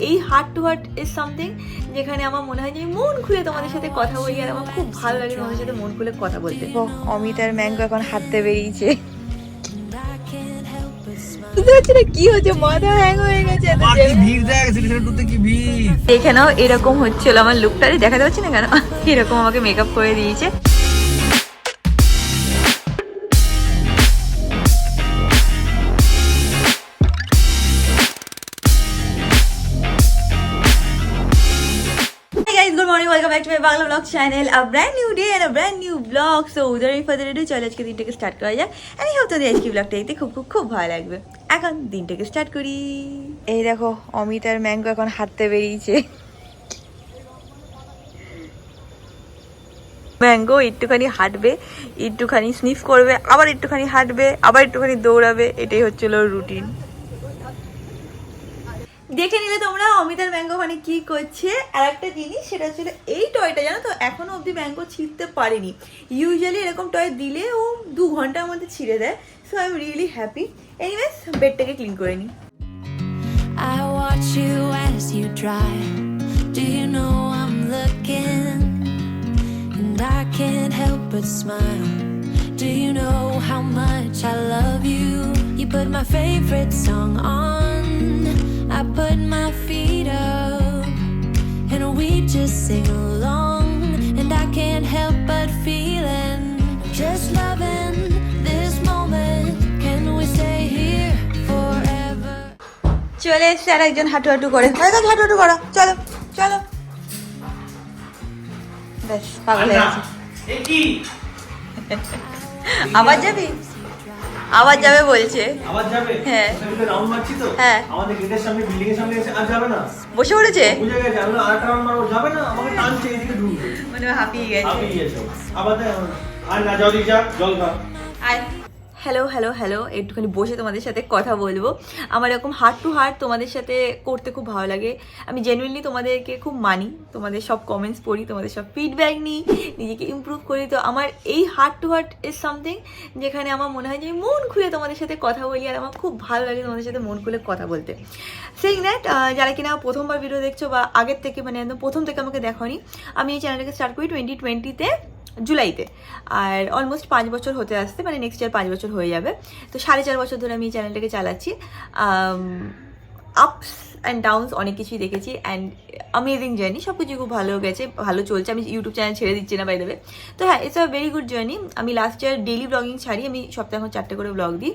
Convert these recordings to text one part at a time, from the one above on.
এই heart to heart is something যেখানে আমার মনে হয় যে মন খুলে তোমাদের সাথে কথা বলি, আর আমার খুব ভালো লাগে তোমাদের সাথে মন খুলে কথা বলতে। অমিত আর ম্যাঙ্গো এখন হাঁটতে বেরিয়েছে, বুঝতে পারছি না কি হচ্ছে, মাথা হ্যাং হয়ে গেছে। এখানেও এরকম হচ্ছিল আমার লুকটা, দেখাতে পাচ্ছি না কেন এরকম আমাকে মেকআপ করে দিয়েছে। Good morning, welcome back to my Bangla vlog channel. A brand new day and a brand new vlog. So without any further ado, চলো আজকে দিনটাকে স্টার্ট করা যাক। আমি হোপ তোমাদের আজকে vlogটা দেখতে খুব খুব খুব ভালো লাগবে। এখন দিনটাকে স্টার্ট করি। এই দেখো অমিত আর ম্যাঙ্গো এখন হাঁটতে বেরিয়েছে। ম্যাঙ্গো একটুখানি হাঁটবে, একটুখানি স্নিফ করবে, আবার একটুখানি হাঁটবে, আবার একটুখানি দৌড়াবে, এটাই হচ্ছিল রুটিন। দেখে নিলে তোমরা অমিত আর ম্যাঙ্গো ওখানে কি করছে। আর একটা জিনিস সেটা হচ্ছে এই টয়টা, জানো তো এখনো অব্দি ম্যাঙ্গো ছিঁড়তে পারেনি। ইউজুয়ালি এরকম টয় দিলে ও 2 ঘন্টার মধ্যে ছিঁড়ে দেয়। So I am really happy. Anyways বেডটাকে ক্লিন করে নিই। I watch you as you drive. Do you know I'm looking? And I can't help but smile. Do you know how much I love you? You put my favorite song on. I put my feet up and we just sing along. And I can't help but feeling, just loving this moment. Can we stay here forever? চলে এসছে আর একজন হাঁটু হাঁটু করে, হাঁটু হাঁটু করো, চলো চলো। ব্যাস পাগল হয়ে গেছে। আবার যাবি? আবার যাবে বলছে। আবার যাবে? হ্যাঁ। সেটা রাউন্ড মারছি তো। হ্যাঁ। আমাদের গেটের সামনে, বিল্ডিং এর সামনে এসে আর যাবে না। বসে পড়েছে? বুঝে গেছে আমি আরেকটা রাউন্ড মারবো, যাবে না, আমাকে টানছে এদিকে ঢুকবে। মানে হাঁপিয়ে গেছে। হাঁপিয়ে গেছে। আবার আর না যাও, দিক যা, জল খা। হ্যালো হ্যালো হ্যালো, একটুখানি বসে তোমাদের সাথে কথা বলবো। আমার এরকম হার্ট টু হার্ট তোমাদের সাথে করতে খুব ভালো লাগে। আমি জেনুইনলি তোমাদেরকে খুব মানি, তোমাদের সব কমেন্টস পড়ি, তোমাদের সব ফিডব্যাক নিই, নিজেকে ইমপ্রুভ করি। তো আমার এই heart to heart is something যেখানে আমার মনে হয় যে মন খুলে তোমাদের সাথে কথা বলি, আর আমার খুব ভালো লাগে তোমাদের সাথে মন খুলে কথা বলতে। সেইং দ্যাট যারা কিনা প্রথমবার ভিডিও দেখছো বা আগের থেকে মানে একদম প্রথম থেকে আমাকে দেখোনি, আমি এই চ্যানেলটাকে স্টার্ট করি 2020-তে জুলাইতে। আর অলমোস্ট 5 বছর হতে আসতে, মানে নেক্সট ইয়ার 5 বছর হয়ে যাবে। তো 4.5 বছর ধরে আমি এই চ্যানেলটাকে চালাচ্ছি। আপস অ্যান্ড ডাউনস অনেক কিছুই দেখেছি, অ্যান্ড অ্যামেজিং জার্নি, সব কিছু খুব ভালো গেছে, ভালো চলছে। আমি ইউটিউব চ্যানেল ছেড়ে দিচ্ছি না বাই দ্য ওয়ে। তো হ্যাঁ, it's a very good journey. আমি লাস্ট ইয়ার ডেইলি ব্লগিং ছাড়ি, আমি সপ্তাহে এখন 4টে করে ব্লগ দিই।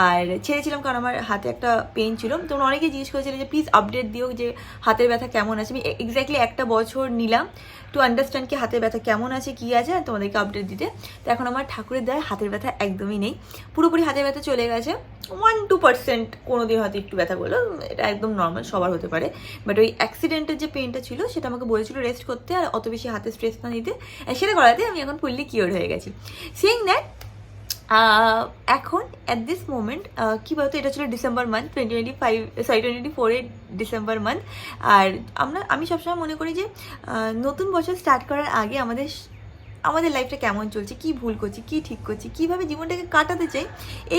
আর ছেড়েছিলাম কারণ আমার হাতে একটা পেন ছিল। তোমরা অনেকে জিজ্ঞেস করেছিলে যে প্লিজ আপডেট দিও যে হাতের ব্যথা কেমন আছে। আমি এক্স্যাক্টলি 1 বছর নিলাম টু আন্ডারস্ট্যান্ড কি হাতের ব্যথা কেমন আছে, কী আছে, আর তোমাদেরকে আপডেট দিতে। তো এখন আমার ঠাকুরের দ্বারা হাতের ব্যথা একদমই নেই, পুরোপুরি হাতের ব্যথা চলে গেছে। 1-2% কোনো দিন হয়তো একটু ব্যথা করলো, এটা একদম নর্মাল, সবার হতে পারে। বাট ওই অ্যাক্সিডেন্টের যে পেনটা ছিল সেটা আমাকে বলেছিল রেস্ট করতে আর অত বেশি হাতে স্ট্রেস না নিতে, সেটা করাতে আমি এখন ফুললি কিওর হয়ে গেছি। সেইং দ্যাট এখন অ্যাট দিস মোমেন্ট কী বলতো, এটা ছিল ডিসেম্বর মান্থ 2024-এর ডিসেম্বর মান্থ। আর আমি সবসময় মনে করি যে নতুন বছর স্টার্ট করার আগে আমাদের লাইফটা কেমন চলছে, কি ভুল করছি, কি ঠিক করছি, কীভাবে জীবনটাকে কাটাতে চাই,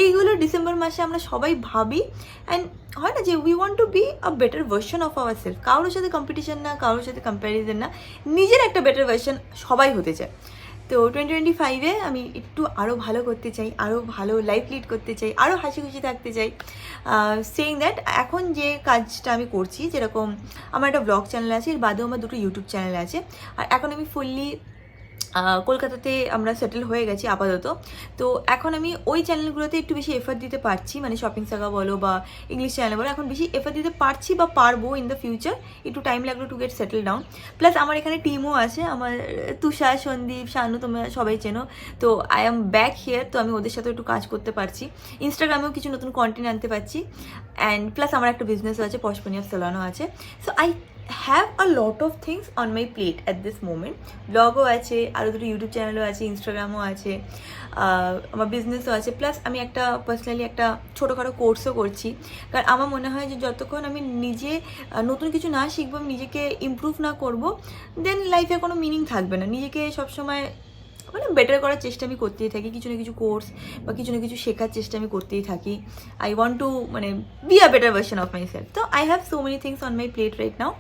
এইগুলো ডিসেম্বর মাসে আমরা সবাই ভাবি। অ্যান্ড হয় না যে we want to B a better version of our self. কারোর সাথে কম্পিটিশন না, কারোর সাথে কম্প্যারিজন না, নিজের একটা বেটার ভার্সন সবাই হতে চায়। তো 2025-এ আমি একটু আরও ভালো করতে চাই, আরও ভালো লাইফ লিড করতে চাই, আরও হাসি খুশি থাকতে চাই। সেইং দ্যাট এখন যে কাজটা আমি করছি, যেরকম আমার একটা ব্লগ চ্যানেল আছে, এর বাদেও আমার 2টো ইউটিউব চ্যানেল আছে। আর এখন আমি ফুললি কলকাতাতে আমরা সেটেল হয়ে গেছি আপাতত। তো এখন আমি ওই চ্যানেলগুলোতে একটু বেশি এফার্ট দিতে পারছি, মানে শপিং সাগা বলো বা ইংলিশ চ্যানেল বলো, এখন বেশি এফার্ট দিতে পারছি বা পারবো ইন দ্য ফিউচার। একটু টাইম লাগলো to get settle down. Plus আমার এখানে টিমও আছে, আমার তুষার, সন্দীপ, শানু, তোমরা সবাই চেনো। তো আই এম ব্যাক হিয়ার, তো আমি ওদের সাথে একটু কাজ করতে পারছি, ইনস্টাগ্রামেও কিছু নতুন কন্টেন্ট আনতে পারছি। অ্যান্ড প্লাস আমার একটা বিজনেসও আছে, পশপনিয়া সেলনও আছে। So I have a lot of things on my plate at this moment. ব্লগও আছে, আরও 2টো ইউটিউব চ্যানেলও আছে, ইনস্টাগ্রামও আছে, আমার বিজনেসও আছে। প্লাস আমি একটা পার্সোনালি একটা ছোটোখাটো কোর্সও করছি। কারণ আমার মনে হয় যে যতক্ষণ আমি নিজে নতুন কিছু না শিখবো, আমি নিজেকে ইমপ্রুভ না করবো, দেন লাইফে কোনো মিনিং থাকবে না। নিজেকে সবসময় মানে বেটার করার চেষ্টা আমি করতেই থাকি, কিছু না কিছু কোর্স বা কিছু না কিছু শেখার চেষ্টা আমি করতেই থাকি। আই ওয়ান্ট টু মানে be a better version of myself. তো I have so many things on my plate right now,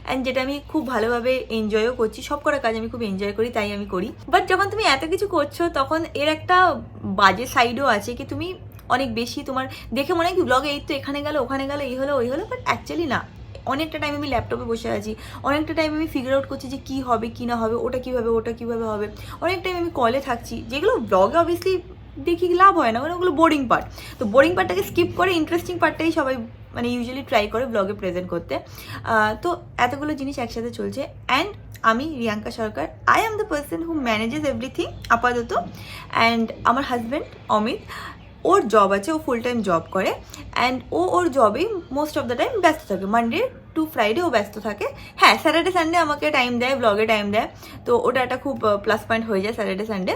and যেটা আমি খুব ভালোভাবে এনজয়ও করছি। সব করা কাজ আমি খুব এনজয় করি, তাই আমি করি। বাট যখন তুমি এত কিছু করছো তখন এর একটা বাজে সাইডও আছে, কি তুমি অনেক বেশি তোমার দেখে মনে হয় কি ব্লগে এই তো এখানে গেলো ওখানে গেলো এই হলো ওই হলো, বাট অ্যাকচুয়ালি না। অনেকটা টাইম আমি ল্যাপটপে বসে আছি, অনেকটা টাইম আমি ফিগার আউট করছি যে কী হবে কী না হবে, ওটা কীভাবে হবে। অনেক টাইম আমি কলে থাকছি, যেগুলো ব্লগে অবভিয়াসলি দেখি লাভ হয় না, মানে ওগুলো বোরিং পার্ট। তো বোরিং পার্টটাকে স্কিপ করে ইন্টারেস্টিং পার্টটাই সবাই মানে ইউজুয়ালি ট্রাই করে ব্লগে প্রেজেন্ট করতে। তো এতগুলো জিনিস একসাথে চলছে, অ্যান্ড আমি Riyanka Sarkar, I am the person who manages everything আপাতত। অ্যান্ড আমার হাজব্যান্ড অমিত, ওর জব আছে, ও ফুল টাইম জব করে, অ্যান্ড ওর জবেই মোস্ট অফ দ্য টাইম ব্যস্ত থাকে। মানডে টু ফ্রাইডে ও ব্যস্ত থাকে। হ্যাঁ, স্যাটারডে সানডে আমাকে টাইম দেয়, ব্লগে টাইম দেয়, তো ওটা একটা খুব প্লাস পয়েন্ট হয়ে যায় Saturday Sunday.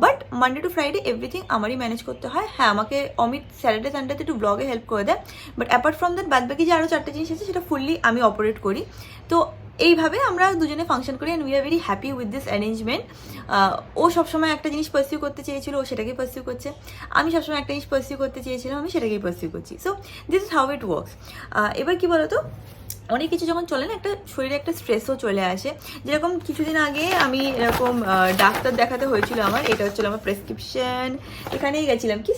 But Monday to Friday everything আমারই ম্যানেজ করতে হয়। হ্যাঁ, আমাকে অমিত স্যাটারডে সানডেতে একটু ব্লগে হেল্প করে দেয়, বাট অ্যাপার্ট ফ্রম দ্যাট বাদ বাকি যে আরও 4টে জিনিস আছে সেটা ফুললি আমি অপারেট করি। তো এইভাবে আমরা দুজনে ফাংশন করি, and we are very happy with this arrangement. ও সবসময় একটা জিনিস পারসিউ করতে চেয়েছিল, ও সেটাকেই পারসিউ করছে। আমি সবসময় একটা জিনিস পারসিউ করতে চেয়েছিলাম, আমি সেটাকেই পারসিউ করছি। So this is how it works. এবার কি বলতো, অনেক কিছু যখন চলে না, একটা শরীরে একটা স্ট্রেসও চলে আসে। যেরকম কিছুদিন আগে আমি এরকম ডাক্তার দেখাতে হয়েছিল আমার, এটা হচ্ছিলো আমার প্রেসক্রিপশন, এখানেই গেছিলাম কি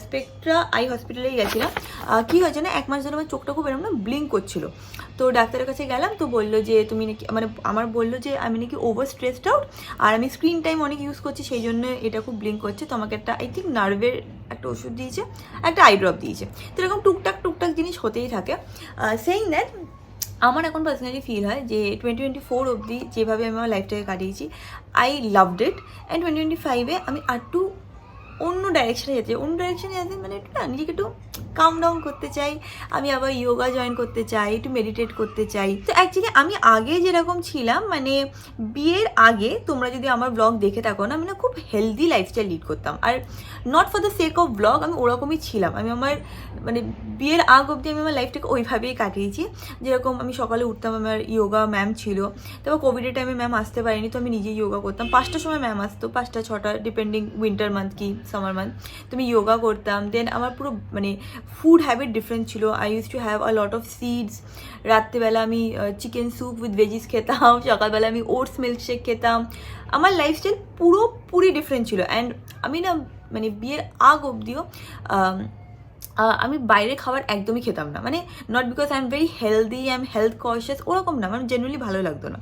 স্পেকট্রা আই হসপিটালেই গেছিলাম। কী হয়েছে না, 1 মাস ধরে আমার চোখটা খুব এরকম না ব্লিঙ্ক করছিল। তো ডাক্তারের কাছে গেলাম, তো বললো যে তুমি নাকি মানে আমার বললো যে আমি নাকি ওভার স্ট্রেসড আউট, আর আমি স্ক্রিন টাইম অনেক ইউজ করছি, সেই জন্য এটা খুব ব্লিঙ্ক করছে। তো আমাকে একটা আই থিঙ্ক নার্ভের একটা ওষুধ দিয়েছে, একটা আই ড্রপ দিয়েছে। তো এরকম টুকটাক জিনিস হতেই থাকে। সেইং দ্যাট আমার এখন পার্সোনালি ফিল হয় যে 2024 অবধি যেভাবে আমি আমার লাইফটাকে কাটিয়েছি, আই লাভড ইট। অ্যান্ড 2025-এ আমি আরটু অন্য ডাইরেকশানে যেতে চাই। অন্য ডাইরেকশানে যেতে মানে একটু না, নিজেকে একটু কাম ডাউন করতে চাই। আমি আবার ইয়োগা জয়েন করতে চাই, একটু মেডিটেট করতে চাই। তো অ্যাকচুয়ালি আমি আগে যেরকম ছিলাম, মানে বিয়ের আগে তোমরা যদি আমার ব্লগ দেখে থাকো না, আমি না খুব হেলদি লাইফস্টাইল লিড করতাম। Are not for the sake of blog, আমি ওরকমই ছিলাম। আমি আমার মানে বিয়ের আগ অবধি আমি আমার লাইফটাকে ওইভাবেই কাটিয়েছি। যেরকম আমি সকালে উঠতাম, আমার ইয়োগা ম্যাম ছিল। তারপর কোভিডের টাইমে ম্যাম আসতে পারিনি, তো আমি নিজেই ইয়োগা করতাম। 5টার সময় ম্যাম আসতো, 5টা 6টা ডিপেন্ডিং উইন্টার মান্থ কি সামার মান্থ। তো আমি ইয়োগা করতাম। দেন আমার পুরো মানে ফুড হ্যাবিট ডিফারেন্ট ছিল। I use to have a lot of seeds. রাত্রিবেলা আমি চিকেন স্যুপ উইথ ভেজিস খেতাম, সকালবেলা আমি ওটস মিল্কশেক খেতাম। আমার লাইফস্টাইল পুরোপুরি ডিফারেন্ট ছিল। অ্যান্ড আমি না মানে বিয়ের আগ অবধিও আমি বাইরে খাবার একদমই খেতাম না। মানে not because I am very healthy, I am health conscious, ওরকম না, আমার জেনারেলি ভালো লাগতো না।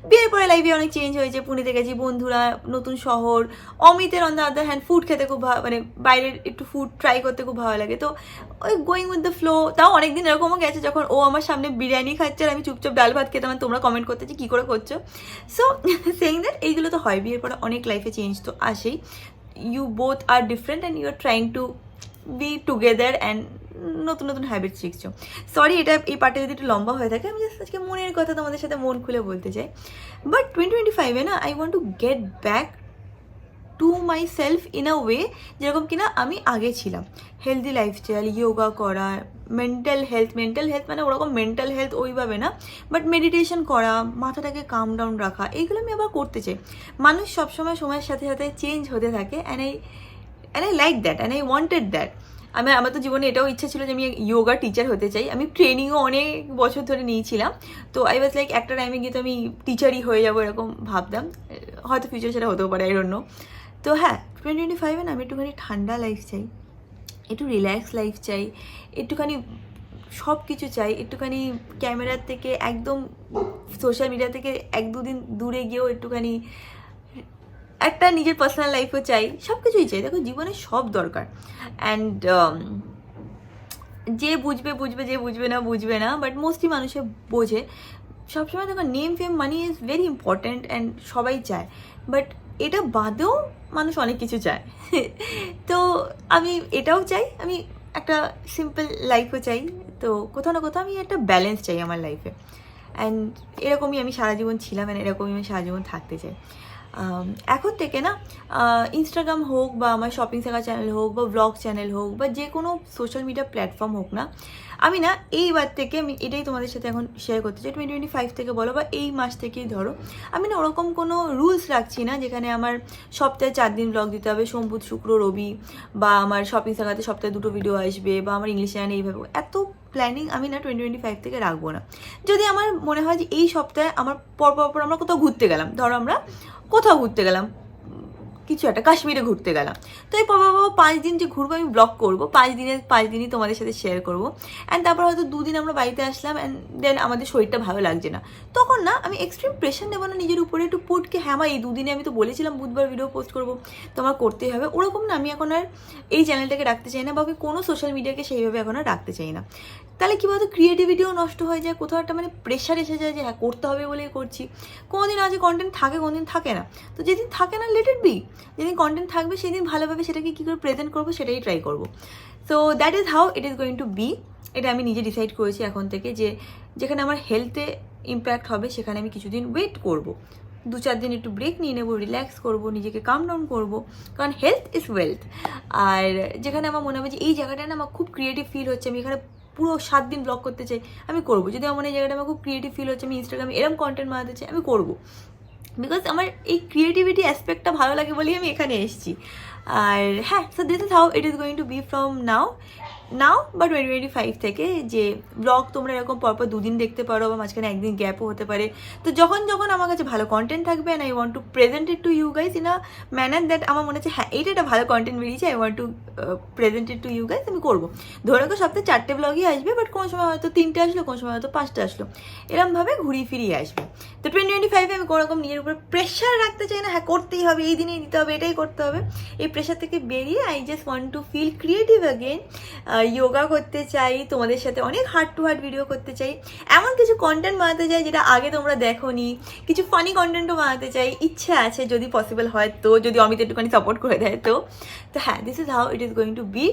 বিয়ের পরে লাইফে অনেক চেঞ্জ হয়েছে, পুনেতে গেছি, বন্ধুরা, নতুন শহর। অমিতের on the other hand food খেতে খুব মানে বাইরের একটু ফুড ট্রাই করতে খুব ভালো লাগে। তো ওই গোয়িং উইথ দ্য ফ্লো। তাও অনেকদিন এরকমও গেছে যখন ও আমার সামনে বিরিয়ানি খাচ্ছে আর আমি চুপচাপ ডাল ভাত খেতাম, তোমরা কমেন্ট করতে যে কী করে করছো। সো সেইং দ্যাট এইগুলো তো হয়, বিয়ের পরে অনেক লাইফে চেঞ্জ তো আসেই। You both are different and you are trying to be together and নতুন হ্যাবিট শিখছো। সরি, এটা এই পার্টে যদি একটু লম্বা হয়ে থাকে, আমি জাস্ট আজকে মনের কথা তোমাদের সাথে মন খুলে বলতে চাই। বাট 2025-এ না I want to get back to my self in a way যেরকম কিনা আমি আগে ছিলাম। হেলদি লাইফস্টাইল, ইয়োগা করা, মেন্টাল হেলথ মানে ওরকম মেন্টাল হেলথ ওইভাবে না, বাট মেডিটেশন করা, মাথাটাকে কাম ডাউন রাখা, এইগুলো আমি আবার করতে চাই। মানুষ সবসময় সময়ের সাথে সাথে চেঞ্জ হতে থাকে, and I like that and I wanted that. আমার তো জীবনে এটাও ইচ্ছা ছিল যে আমি ইয়োগা টিচার হতে চাই। আমি ট্রেনিংও অনেক বছর ধরে নিয়েছিলাম। তো আই ওয়াজ লাইক একটা টাইমে গিয়ে তো আমি টিচারই হয়ে যাবো এরকম ভাবতাম। হয়তো ফিউচার সেটা হতেও পারে, আই ডোন্ট নো। তো হ্যাঁ, 2025-এ না আমি একটুখানি ঠান্ডা লাইফ চাই, একটু রিল্যাক্স লাইফ চাই, একটুখানি সব কিছু চাই, একটুখানি ক্যামেরার থেকে একদম সোশ্যাল মিডিয়া থেকে 1-2 দিন দূরে গিয়েও একটুখানি একটা নিজের পার্সোনাল লাইফও চাই, সব কিছুই চাই। দেখো, জীবনে সব দরকার। অ্যান্ড যে বুঝবে, যে বুঝবে না, বাট মোস্টলি মানুষে বোঝে। সবসময় দেখো, name fame money is very important and সবাই চায়, বাট এটা বাদেও মানুষ অনেক কিছু চায়। তো আমি এটাও চাই, আমি একটা সিম্পল লাইফও চাই। তো কোথাও না কোথাও আমি একটা ব্যালেন্স চাই আমার লাইফে। অ্যান্ড এরকমই আমি সারা জীবন ছিলাম, অ্যান্ড এরকমই আমি সারা জীবন থাকতে চাই। এখন থেকে না ইনস্টাগ্রাম হোক বা আমার শপিং সাগা চ্যানেল হোক বা ব্লগ চ্যানেল হোক বা যে কোনো সোশ্যাল মিডিয়া প্ল্যাটফর্ম হোক না, আমি না এইবার থেকে আমি এটাই তোমাদের সাথে এখন শেয়ার করতে চাই, 2025 থেকে বলো বা এই মাস থেকেই ধরো, আমি না ওরকম কোনো রুলস রাখছি না যেখানে আমার সপ্তাহে 4 দিন ব্লগ দিতে হবে, সোম বুধ শুক্র রবি, বা আমার শপিং সাগাতে সপ্তাহে 2টো ভিডিও আসবে, বা আমার ইংলিশ চ্যানেল এইভাবে, এত প্ল্যানিং আমি না 2025 থেকে রাখবো না। যদি আমার মনে হয় যে এই সপ্তাহে আমার পর আমরা কোথাও ঘুরতে গেলাম, ধরো আমরা কোথাও ঘুরতে গেলাম, কিছু একটা কাশ্মীরে ঘুরতে গেলাম, তো এই 5 দিন যে ঘুরবো আমি ব্লগ করবো, 5 দিনই তোমাদের সাথে শেয়ার করবো। অ্যান্ড তারপর হয়তো 2 দিন আমরা বাড়িতে আসলাম অ্যান্ড দেন আমাদের শরীরটা ভালো লাগছে না, তখন না আমি এক্সট্রিম প্রেশার নেবো না নিজের উপরে, একটু পুটকে হ্যাঁ এই 2 দিনে আমি তো বলেছিলাম বুধবার ভিডিও পোস্ট করবো, তোমার করতেই হবে, ওরকম না আমি এখন আর এই চ্যানেলটাকে রাখতে চাই না, বা আমি কোনো সোশ্যাল মিডিয়াকে সেইভাবে এখন আর রাখতে চাই না। তাহলে কী বলতো, ক্রিয়েটিভিটিও নষ্ট হয়ে যায়, কোথাও একটা মানে প্রেশার এসে যায় যে হ্যাঁ করতে হবে বলেই করছি। কোনোদিন আজ কন্টেন্ট থাকে, কোনোদিন থাকে না, তো যেদিন থাকে না লেট ইট বি, যেদিন কন্টেন্ট থাকবে সেদিন ভালোভাবে সেটাকে কী করে প্রেজেন্ট করবো সেটাই ট্রাই করবো। So that is how it is going to be. এটা আমি নিজে ডিসাইড করেছি এখন থেকে যে যেখানে আমার হেলথে ইম্প্যাক্ট হবে সেখানে আমি কিছুদিন ওয়েট করবো, 2-4 দিন একটু ব্রেক নিয়ে নেবো, রিল্যাক্স করবো, নিজেকে কাম ডাউন করবো, কারণ হেলথ ইজ ওয়েলথ। আর যেখানে আমার মনে হবে যে এই জায়গাটায় না আমার খুব ক্রিয়েটিভ ফিল হচ্ছে, আমি এখানে পুরো 7 দিন ব্লগ করতে চাই, আমি করবো। যদি আমার এই জায়গাটা আমার খুব ক্রিয়েটিভ ফিল হচ্ছে, আমি ইনস্টাগ্রামে এরকম কন্টেন্ট বানাতে চাই, আমি করবো, বিকজ আমার এই ক্রিয়েটিভিটি অ্যাসপেক্টটা ভালো লাগে বলেই আমি এখানে এসেছি। আর হ্যাঁ, so this is how it is going to be from now বা 2025 থেকে, যে ব্লগ তোমরা এরকম পরপর 2 দিন দেখতে পারো, বা মাঝখানে একদিন গ্যাপও হতে পারে। তো যখন আমার কাছে ভালো কন্টেন্ট থাকবে and I want to present it to you guys in a manner that আমার মনে হচ্ছে হ্যাঁ এইটা একটা ভালো কন্টেন্ট বেরিয়েছে, I want to present it to you guys, আমি করবো। ধরে রাখো সপ্তাহে 4টে ব্লগই আসবে, বাট কোনো সময় হয়তো 3টে আসলো, কোনো সময় হয়তো 5টে আসলো, এরমভাবে ঘুরিয়ে ফিরিয়ে আসবে। তো 2025 আমি কোনো রকম নিজের উপর প্রেশার রাখতে চাই না, হ্যাঁ করতেই হবে, এই দিনেই দিতে হবে, এটাই করতে হবে। এই প্রেশার থেকে বেরিয়ে I just want to feel creative again. Yoga করতে চাই, তোমাদের সাথে অনেক হার্ট টু হার্ট ভিডিও করতে চাই, এমন কিছু কন্টেন্ট বানাতে চাই যেটা আগে তোমরা দেখোনি, কিছু ফানি কন্টেন্টও বানাতে চাই, ইচ্ছে আছে যদি পসিবল হয়, তো যদি অমিত একটুখানি সাপোর্ট করে দেয় তো হ্যাঁ, this is how it is going to be.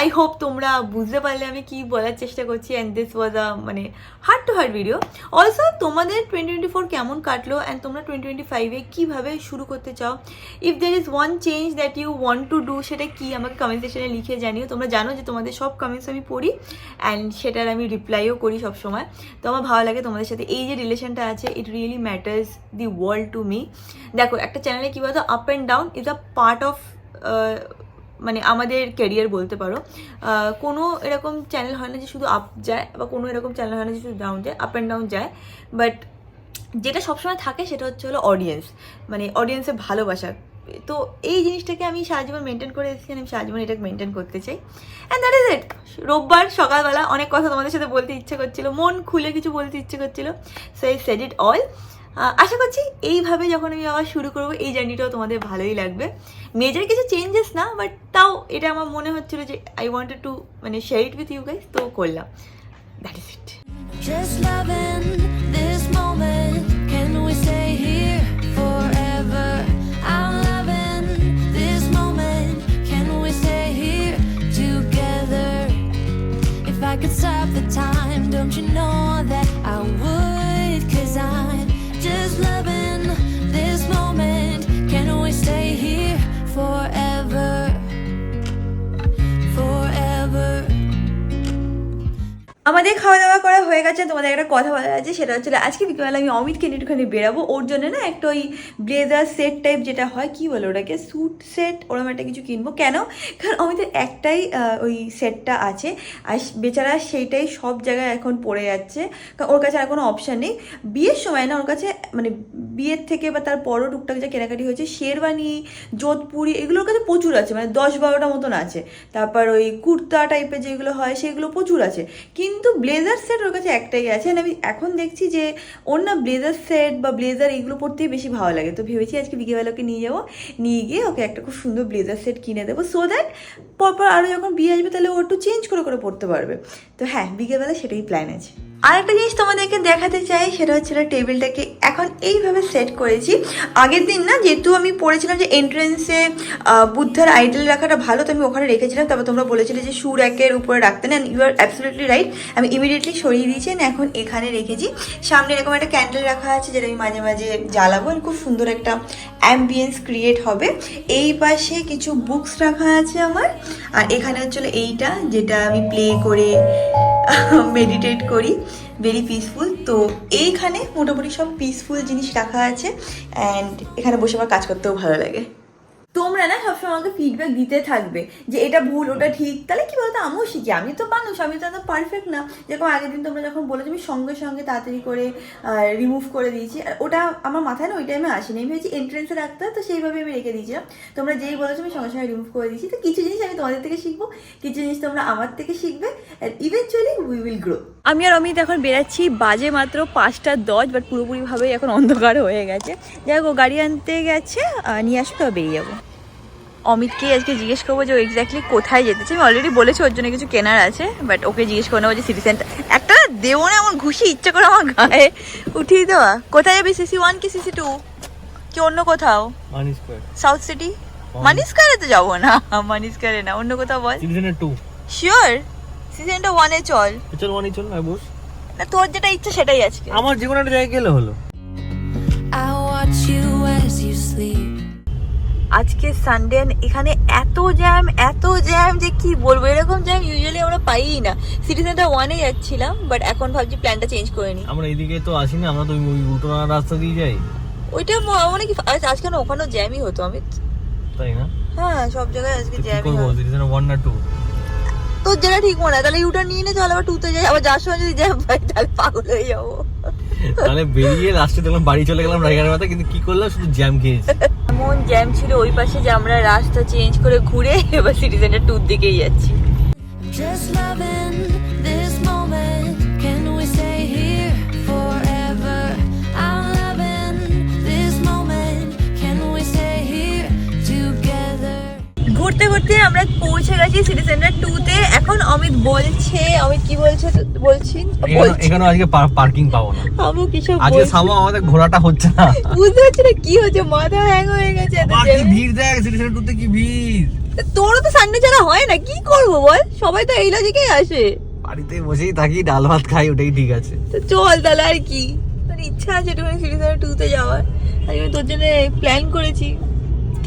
I hope তোমরা বুঝতে পারলে আমি কি বলার চেষ্টা করছি, অ্যান্ড দিস ওয়াজ আ মানে heart to heart video. Also তোমাদের 2024 কেমন কাটলো অ্যান্ড তোমরা 2025-এ কীভাবে শুরু করতে চাও, if there is one change that you want to do, সেটা কি আমাকে কমেন্ট সেকশনে লিখে জানিও। তোমরা জানো যে তোমাদের সব কমেন্টস আমি পড়ি অ্যান্ড সেটার আমি রিপ্লাইও করি সবসময়, তো আমার ভালো লাগে তোমাদের সাথে এই যে রিলেশনটা আছে, it really matters the world to me. দেখো একটা চ্যানেলে কী বলতো, up and down is a part of মানে আমাদের ক্যারিয়ার বলতে পারো। কোনো এরকম চ্যানেল হয় না যে শুধু আপ যায়, বা কোনো এরকম চ্যানেল হয় না যে শুধু ডাউন যায়, আপ অ্যান্ড ডাউন যায়, বাট যেটা সবসময় থাকে সেটা হলো অডিয়েন্স, মানে অডিয়েন্সের ভালোবাসা। তো এই জিনিসটাকে আমি সারা জীবন মেনটেন করে এসেছি, আমি সারা জীবন এটাকে মেনটেন করতে চাই, অ্যান্ড দ্যাট ইজ ইট। রোববার সকালবেলা অনেক কথা তোমাদের সাথে বলতে ইচ্ছে করছিলো, মন খুলে কিছু বলতে ইচ্ছে করছিলো, so I said it all. আশা করছি এইভাবে যখন আমি আবার শুরু করবো এই জার্নিটাও তোমাদের ভালোই লাগবে। মেজর কিছু চেঞ্জেস না, বাট তাও এটা আমার মনে হচ্ছিলো যে আই ওয়ান্টেড টু মানে share it with you guys, তো করলাম, that is it. Just loving this moment. Can we stay here forever? I'm loving this moment. Can we stay here together? If I could stop the time, don't you know that I would? 'Cause I'm just loving this moment. Can we stay here forever? Forever. আমাদের খাওয়া দাওয়া করা হয়ে গেছে, তোমাদের একটা কথা বলা আছে, সেটা হচ্ছে আজকে বিকেলবেলা আমি অমিতকে নিয়ে একটুখানি বেরাবো, ওর জন্য না একটা ওই ব্লেজার সেট টাইপ যেটা হয়, কি বলো ওটাকে, স্যুট সেট, ওরকম একটা কিছু কিনবো। কেন? কারণ অমিতের একটাই ওই সেটটা আছে, আর বেচারা সেইটাই সব জায়গায় এখন পড়ে যাচ্ছে, কারণ ওর কাছে আর কোনো অপশান নেই। বিয়ের সময় না ওর কাছে মানে বিয়ের থেকে বা তার পরও টুকটাক যা কেনাকাটি হয়েছে, শেরওয়ানি, যোধপুরি, এগুলোর কাছে প্রচুর আছে, মানে 10-12টা মতন আছে। তারপর ওই কুর্তা টাইপের যেগুলো হয় সেগুলো প্রচুর আছে, কিন্তু ব্লেজার সেট ওর কাছে একটাই আছে। আমি এখন দেখছি যে ওর না ব্লেজার সেট বা ব্লেজার এগুলো পরতেই বেশি ভালো লাগে, তো ভেবেছি আজকে বিকেলবেলাকে নিয়ে যাবো, নিয়ে গিয়ে ওকে একটা খুব সুন্দর ব্লেজার সেট কিনে দেবো, সো দ্যাট পরপর আরও যখন বিয়ে আসবে তাহলে ও একটু চেঞ্জ করে পরতে পারবে। তো হ্যাঁ, বিকেলবেলা সেটাই প্ল্যান আছে। আর একটা জিনিস তোমাদেরকে দেখাতে চাই, সেটা হচ্ছে টেবিলটাকে এখন এইভাবে সেট করেছি। আগের দিন না, যেহেতু আমি পড়েছিলাম যে এন্ট্রেন্সে বুদ্ধার আইডল রাখাটা ভালো, তো আমি ওখানে রেখেছিলাম। তারপর তোমরা বলেছিলে যে শু র্যাকের উপরে রাখতে না, ইউ আর অ্যাবসলিউটলি রাইট। আমি ইমিডিয়েটলি সরিয়ে দিয়েছি, এখন এখানে রেখেছি। সামনে এরকম একটা ক্যান্ডেল রাখা আছে, যেটা আমি মাঝে মাঝে জ্বালাবো, খুব সুন্দর একটা অ্যাম্বিয়েন্স ক্রিয়েট হবে। এই পাশে কিছু বুকস রাখা আছে আমার, আর এখানে হচ্ছিল এইটা, যেটা আমি প্লে করে মেডিটেট করি, ভেরি পিসফুল। তো এইখানে মোটামুটি সব পিসফুল জিনিস রাখা আছে, অ্যান্ড এখানে বসে আমার কাজ করতেও ভালো লাগে। তোমরা না সবসময় আমাকে ফিডব্যাক দিতে থাকবে যে এটা ভুল ওটা ঠিক, তাহলে কি বলতো আমিও শিখি। আমি তো মানুষ, আমি তো এত পারফেক্ট না। যেরকম আগের দিন তোমরা যখন বলেছো, আমি সঙ্গে সঙ্গে তাড়াতাড়ি করে রিমুভ করে দিয়েছি। আর ওটা আমার মাথায় না ওই টাইমে আসেনি, আমি ভেবেছি এন্ট্রেন্সে রাখতে হয়, তো সেইভাবে আমি রেখে দিয়েছিলাম। তোমরা যেই বলেছো আমি সঙ্গে সঙ্গে রিমুভ করে দিয়েছি। তো কিছু জিনিস আমি তোমাদের থেকে শিখবো, কিছু জিনিস তোমরা আমার থেকে শিখবে, আর ইভেনচুয়ালি উই উইল গ্রো। আমি আর অমিত এখন বেরাচ্ছি, বাজে মাত্র 5:10, বাট পুরোপুরিভাবেই এখন অন্ধকার হয়ে গেছে। যাই হোক, গাড়ি আনতে গেছে, নিয়ে আসবে, তো বেরিয়ে যাবো। অমিতকে আজকে জিজ্ঞেস করবো যে ও এক্স্যাক্টলি কোথায় যেতেছে। আমি অলরেডি বলেছি ওর জন্য কিছু কেনার আছে, বাট ওকে জিজ্ঞেস করে নেবো যে সিটি সেন্টার। একটা দেবো না এমন ঘুষি, ইচ্ছে করে আমার গায়ে উঠিয়ে দেওয়া। কোথায় যাবি, CC1 কি CC2 কি অন্য কোথাও? মানি স্কয়ার, সাউথ সিটি। মানি স্কয়ারে তো যাবো না, মানি স্কয়ারে না, অন্য কোথাও বল। সিটি সেন্টার 2। শিওর? সিটি সেন্টার 1-এ চল। চল 1 চল না, বস। না, তোর যেটা ইচ্ছা সেটাই আজকে। আমার যে কোনো একটা জায়গায় গেলে হলো। I watch you as you sleep. আজকে সানডে, এখানে এত জ্যাম যে কি বলবো। এরকম জ্যাম ইউজুয়ালি আমরা পাইই না। সিটি সেন্টার 1-এ যাচ্ছিলাম, বাট এখন ভাবছি প্ল্যানটা চেঞ্জ করে নিই। আমরা এদিকে তো আসি না, আমরা তো ওই উল্টো রাস্তা দিয়ে যাই। ওইটা মানে কি আজকে না ওখানেও জ্যামই হতো আমি। তাই না? হ্যাঁ, সব জায়গায় আজকে কি জ্যামই করবো, হয়। সিটি সেন্টার 1 না 2? তোর যেটা ঠিক মনে হয়, তাহলে ইউটার নিয়ে নে, চল আবার 2-তে যাই। আবার যার সময় যদি জ্যাম পাই তাহলে পাগল হয়ে যাবো। তাহলে বেরিয়ে লাস্টে দেখলাম বাড়ি চলে গেলাম রায়গড়ের মাথা, কিন্তু কি করলাম, শুধু জ্যাম খেয়েছি। এমন জ্যাম ছিল ওই পাশে যে আমরা রাস্তা চেঞ্জ করে ঘুরে এবার সিটি সেন্টার 2-র দিকেই যাচ্ছি। Just loving this moment. Can we stay here forever? I'm loving this moment. Can we stay here together? ঘুরতে ঘুরতে আমরা পৌঁছে গেছি সিটি সেন্টার 2-তে। এখন অমিত বলছে, অমিত কি বলছে বলছি এখানে আজকে পার্কিং পাবো না। আমি কিছু আজকে সামো আমাদের ঘোরাটা হচ্ছে না। বুঝতে পারছি না কি হচ্ছে, মাথা হ্যাং হয়ে গেছে এত কি জ্যামে। ভিড় দেখ, সিটি সেন্টার 2 তে কি ভিড়। তোরও তো সানডে ছাড়া হয় না, কি করবো বল, সবাই তো এই লজিকেই আসে। বাড়িতে বসেই থাকি, ডাল ভাত খাই, ওটাই ঠিক আছে। তো চল তাহলে, আর কি তোর ইচ্ছা আছে একটুখানি সিটি সেন্টার 2-তে যাওয়ার, আর আমি তোর জন্য প্ল্যান করেছি।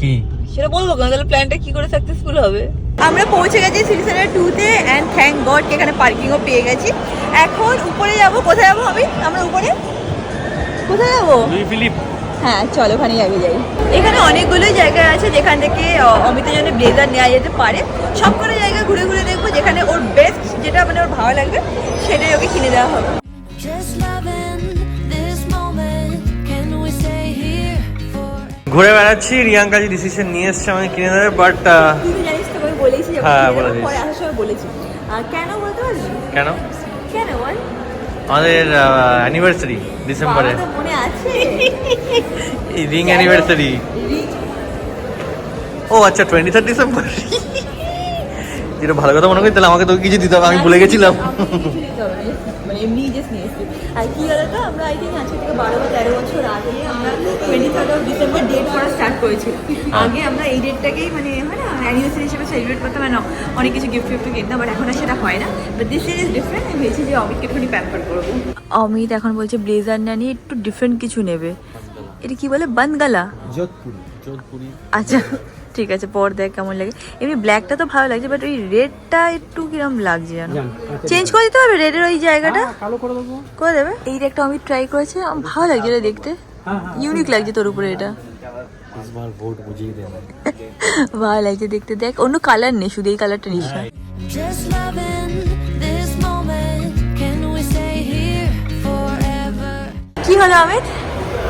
কি সেটা বলবো কেন, তাহলে প্ল্যানটা কি করে সাকসেসফুল হবে। আমরা পৌঁছে গেছি সিটি সেন্টার 2-তে, অ্যান্ড থ্যাংক গড এখানে পার্কিংও পেয়ে গেছি। এখন উপরে যাব। কোথায় যাবো আমি? আমরা উপরে কোথায় যাবো? ফিলিপ। হ্যাঁ চল, ওখানেই আগে যাই। এখানে অনেকগুলোই জায়গা আছে যেখান থেকে অমিতের জন্য ব্লেজার নেওয়া যেতে পারে। সবকটা জায়গা ঘুরে ঘুরে দেখবো, যেখানে ওর বেস্ট যেটা মানে ওর ভালো লাগবে সেটাই ওকে কিনে দেওয়া হবে। Just loving this moment. Can we stay here forever? ঘুরে বেড়াচ্ছি, রিয়াঙ্কা যে ডিসিশন নিয়ে এসছে আমাকে কিনে দেবে, বাট তুই তো জানিস তো, আমি বলেছি যে হ্যাঁ, বলে দিয়েছি। পরে আসার সময় বলেছি। আর কেন বলতে পারবি? কেন? কেন বল? আমাদের অ্যানিভার্সারি ডিসেম্বরে, বাবা, তো মনে আছে এই রিং অ্যানিভার্সারি। ও আচ্ছা, 23 ডিসেম্বর। যেটা ভালো কথা মনে করি, তাহলে আমাকে তো কিছু দিতে হবে, আমি ভুলে গেছিলাম। মানে এমনি জাস্ট নিয়ে এসেছি। আর কি হলো, আমরা আই থিঙ্ক আজকে থেকে 12 বা 13 বছর আগে আমরা 23 ডিসেম্বর ডেট করা স্টার্ট করেছি। আগে আমরা এই ডেটটাকেই মানে হয় না অ্যানিভার্সারি হিসেবে সেলিব্রেট করতাম, মানে অনেক কিছু গিফট কিনতাম, বাট এখন আর সেটা হয় না। But this is different. আমি ভেবেছি যে অমিতকে একটুখানি প্যাম্পার করবো। অমিত এখন বলছে ব্লেজার না নিয়ে একটু ডিফারেন্ট কিছু নেবে। এটা কি বলে, বানগালা? যোধপুরি। আচ্ছা ঠিক আছে, পর দেখ কেমন লাগে। এমনি ব্ল্যাকটা তো ভালো লাগছে, বাট ওই রেডটা একটু কিরম লাগছে জানো। চেঞ্জ করে দিতে হবে রেডের ওই জায়গাটা, কালো করে দেবো। করে দেবে। এই রেডটা আমি ট্রাই করেছি, আমার ভালো লাগছে এটা দেখতে, ইউনিক লাগছে তোর উপরে এটা। ভোট বুঝিয়ে দেবে। ভালো লাগছে দেখতে। দেখ অন্য কালার নেই, শুধু এই কালারটা নিস না। Just loving this moment. Can we stay here forever? কি হলো অমিত?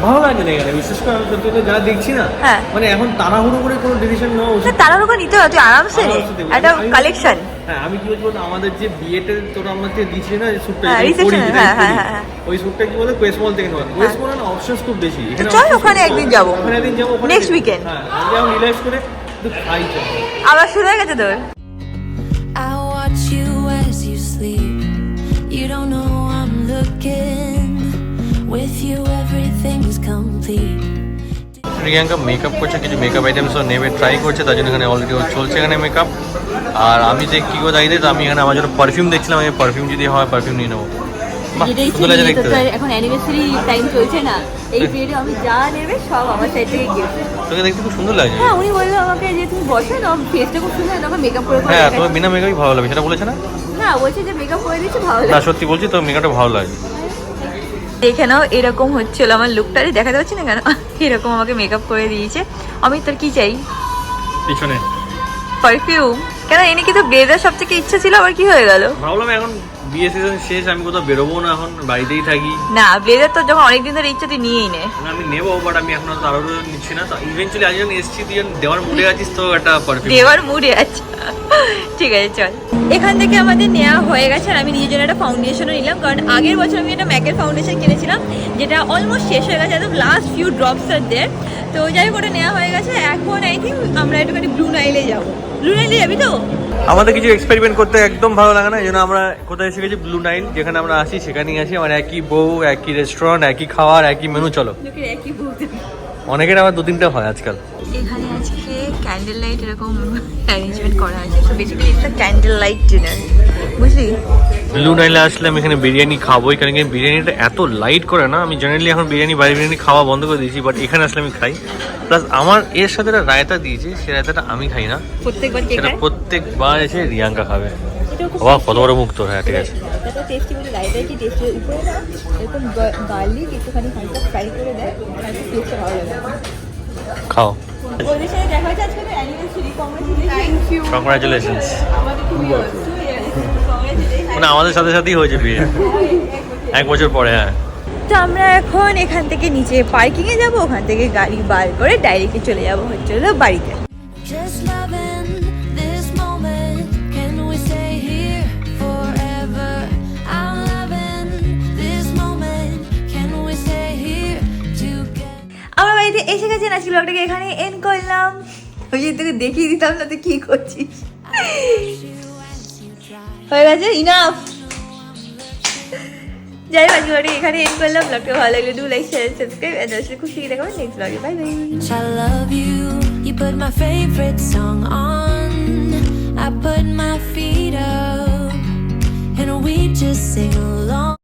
ভালো লাগে না এখানে, বিশেষ করে আমি সত্যি যা দেখছি না, হ্যাঁ। মানে এখন তাড়াহুড়ো করে কোনো ডিসিশন নেওয়া উচিত। তার ওখানে নিতে হবে, তুই আরামসে নে, আরামসে দেবো। একটা আমি কালেকশন। হ্যাঁ, আমি কি বলছি বলতো, আমাদের যে বিয়েতে তোরা আমাকে দিচ্ছিস না, যে স্যুটটা হ্যাঁ, reception, হ্যাঁ। ওই স্যুটটা কি বলে কোয়েস্ট মল থেকে নেওয়া। কোয়েস্ট মলে না অপশনস খুব বেশি। এখানে চল ওখানে একদিন যাবো, ওখানে একদিন যাবো, নেক্সট উইকেন্ড। হ্যাঁ, আমি এখন রিল্যাক্স করে একটু খাই চল। আবার শুরু হয়ে গেছে তোর। I watch you as you sleep. You don't know I'm looking. With you, everything's complete. Riyanka makeup করছে, কিছু মেকআপ আইটেমসও নেবে ট্রাই করছে, তার জন্য এখানে অলরেডি চলছে এখানে মেকআপ। আর আমি যে কী করে দাঁড়িয়ে তো আমি এখানে আমার জন্য পারফিউম দেখছিলাম, আমি পারফিউম যদি হয় পারফিউম নিয়ে নেবো। বাহ, যেটাই সুন্দর লাগছে দেখতে। এখন অ্যানিভার্সারি টাইম চলছে না, এই পিরিয়ডে আমি যা নেবে সব আমার সাইড থেকে গিফট। তোকে দেখতে খুব সুন্দর লাগছে। হ্যাঁ, উনি বললো আমাকে যে তুমি বসো না, ফেসটা খুব সুন্দর, তখন মেকআপ করে হ্যাঁ, তোমার বিনা মেকআপই ভালো লাগবে, সেটা বলেছে না? না, বলছে যে মেকআপ করে দিচ্ছে ভালো না লাগে। সত্যি বলছি, তোর মেকআপটা ভালো লাগে। এখানেও এরকম হচ্ছিল আমার লুকটা, দেখাতে পাচ্ছি না কেন, এরকম আমাকে মেকআপ করে দিয়েছে। আমি তোর কি চাই? পিছনে পারফিউম কেন? এনে কি তো ব্লেজার সব থেকে ইচ্ছা ছিল, আবার কি হয়ে গেল? ভাবলাম এখন বিয়ে সিজন শেষ, আমি কোথাও বেরোবো না, এখন বাড়িতেই থাকি। না, ব্লেজার তো যখন অনেকদিন ধরে ইচ্ছা তুই নিয়েই নে। না, আমি নেবো, বাট আমি এখন আরো নিচ্ছি না। তো ইভেন্চুয়ালি আজ যখন এসছি, তুই যখন দেওয়ার মুডে আছিস, তো একটা পারফিউম দেওয়ার মুডে আছে। ঠিক আছে, চল। এখান থেকে আমাদের নেওয়া হয়ে গেছে, আর আমি নিজের জন্য একটা ফাউন্ডেশনও নিলাম, কারণ আগের বছর আমি একটা ম্যাকের ফাউন্ডেশন কিনেছিলাম, যেটা অলমোস্ট শেষ হয়ে গেছে, একদম লাস্ট ফিউ ড্রপস আর দের। তো যাই হোক, ওটা নেওয়া হয়ে গেছে। এখন আই থিঙ্ক আমরা একটুখানি ব্লু নাইলে যাবো। ব্লু নাইলে যাবি তো? আমাদের কিছু এক্সপেরিমেন্ট করতে একদম ভালো লাগে না, এই জন্য আমরা কোথায় এসে গেছি, ব্লু নাইল। যেখানে আমরা আসি সেখানেই আসি, মানে একই বউ, একই রেস্টুরেন্ট, একই খাওয়ার, একই মেনু। চলো, লোকের একই বলতে। অনেকের আবার 2-3টা হয় আজকাল। এখানে আজকে ক্যান্ডেল লাইট এরকম অ্যারেঞ্জমেন্ট করা আছে, তো basically it's a candle light dinner, বুঝলি? ব্লু নাইলে আসলে আমি এখানে বিরিয়ানি খাবো, কারণ এখানে বিরিয়ানিটা এত লাইট করে না। আমি জেনারেলি এখন বাইরে বিরিয়ানি খাওয়া বন্ধ করে দিয়েছি, বাট এখানে আসলে আমি খাই। প্লাস আমার এর সাথে একটা রায়তা দিয়েছে, সে রায়তাটা আমি খাই না, প্রত্যেকবার কে সেটা খায়? প্রত্যেকবার এসে রিয়াঙ্কা খাবে। এটাও খুব বাবা, কত বড় মুখ তোর! হ্যাঁ, ঠিক আছে। এত টেস্টি, বলে রায়তার কি টেস্টি, উপরে না এরকম গার্লিক একটুখানি হালকা ফ্রাই করে দেয়, আর টেস্টটা ভালো লাগে। খাও। ওদের সাথে দেখা হচ্ছে আজকে অ্যানিভার্সারি, কংগ্রেচুলেশন। কংগ্রাচুলেশনস। আমাদের খুবই কংগ্রেচুলেশন। মানে আমাদের সাথে সাথেই হয়েছে বিয়ে, 1 বছর পরে। হ্যাঁ, তো আমরা এখন এখান থেকে নিচে পার্কিংয়ে যাব, ওখান থেকে গাড়ি বার করে ডাইরেক্টলি চলে যাব হচ্ছে বাড়িতে। Just loving this moment. Can we stay here forever? I'm loving this moment. Can we stay here together? আমরা বাড়িতে এসে গেছি, আজকে ব্লগটাকে এখানে এন্ড করলাম। ওই যে তোকে দেখিয়ে দিতাম না, তুই কি করছিস। হয়ে গেছে, ইনাফ। যাই হোক, আজকে এখানে এন্ড করলাম। ব্লগটা ভালো লাগলে do like, share, subscribe, and আসলে খুশি দেখাবো নেক্সট ব্লগে। Bye bye. I love you. You put my favorite song on. I put my feet up, and we just sing along.